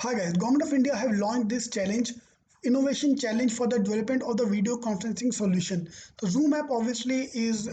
Hi guys, Government of India have launched this challenge, innovation challenge for the development of the video conferencing solution. The Zoom app obviously is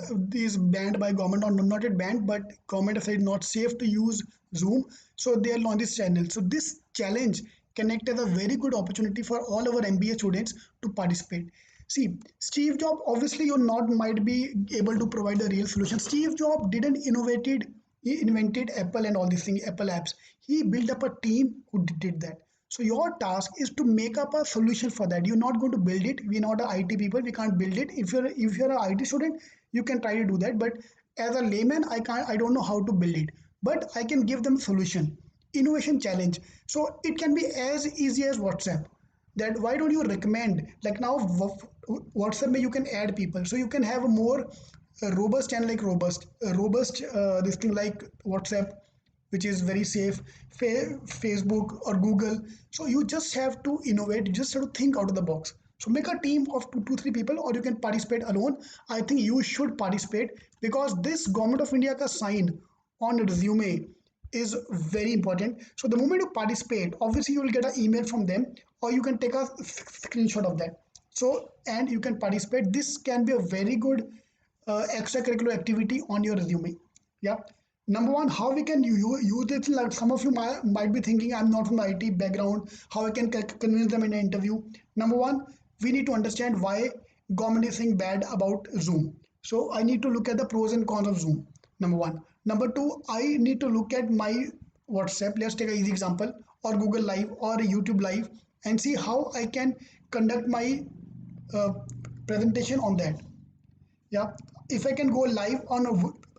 banned by government, or not yet banned, but government has said not safe to use Zoom, so they have launched this channel. So this challenge connected a very good opportunity for all our MBA students to participate. See, Steve Jobs, obviously you're not might be able to provide the real solution. Steve Jobs didn't innovated he invented Apple and all these things, Apple apps. He built up a team who did that. So your task is to make up a solution for that. You're not going to build it. We're not IT people. We can't build it. If you're an IT student, you can try to do that. But as a layman, I can't. I don't know how to build it. But I can give them a solution. Innovation challenge. So it can be as easy as WhatsApp. That why don't you recommend, like now WhatsApp you can add people, so you can have a more robust and like robust this thing like WhatsApp, which is very safe, Facebook or Google. So you just have to innovate, you just have to think out of the box. So make a team of two, three people, or you can participate alone. I think you should participate because this Government of India ka sign on resume is very important. So the moment you participate, obviously you will get an email from them, or you can take a screenshot of that. So and you can participate. This can be a very good extracurricular activity on your resume. Yeah. Number one, how we can use it. Like some of you might be thinking, I'm not from the IT background. How I can convince them in an interview? Number one, we need to understand why government is saying bad about Zoom. So I need to look at the pros and cons of Zoom. Number one. Number two, I need to look at my WhatsApp. Let's take an easy example, or Google Live or YouTube Live, and see how I can conduct my uh, presentation on that. Yeah, if I can go live on a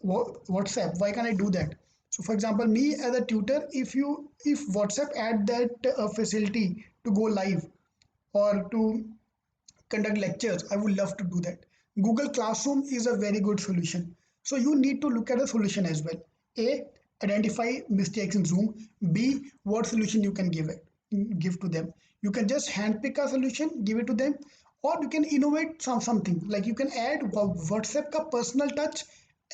WhatsApp, why can't I do that? So for example, me as a tutor, if WhatsApp add that facility to go live or to conduct lectures, I would love to do that. Google Classroom is a very good solution. So you need to look at a solution as well. A, identify mistakes in Zoom. B, what solution you can give to them. You can just handpick a solution, give it to them, or you can innovate something like you can add WhatsApp ka personal touch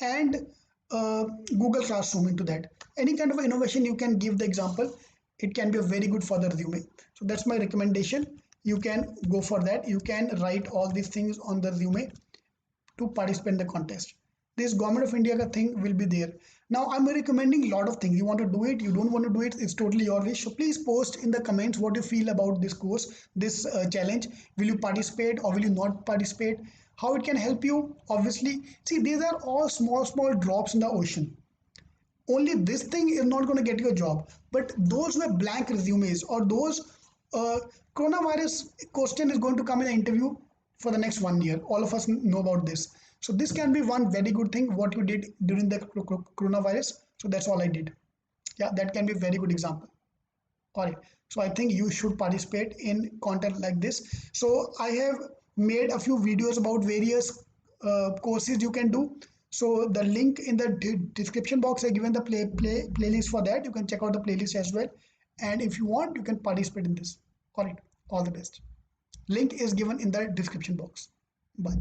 and Google Classroom into that. Any kind of innovation you can give the example. It can be a very good for the resume. So that's my recommendation. You can go for that. You can write all these things on the resume to participate in the contest. This Government of India thing will be there. Now I'm recommending a lot of things. You want to do it, you don't want to do it, it's totally your wish. So please post in the comments what you feel about this course, this challenge. Will you participate or will you not participate? How it can help you? Obviously, see, these are all small drops in the ocean. Only this thing is not going to get you a job, but those were blank resumes, or those uh, coronavirus question is going to come in an interview for the next 1 year. All of us know about this. So this can be one very good thing what you did during the coronavirus. So that's all I did. Yeah, that can be a very good example. All right. So I think you should participate in content like this. So I have made a few videos about various courses you can do. So the link in the description box, I given the playlist for that. You can check out the playlist as well. And if you want, you can participate in this. All right. All the best. Link is given in the description box. Bye.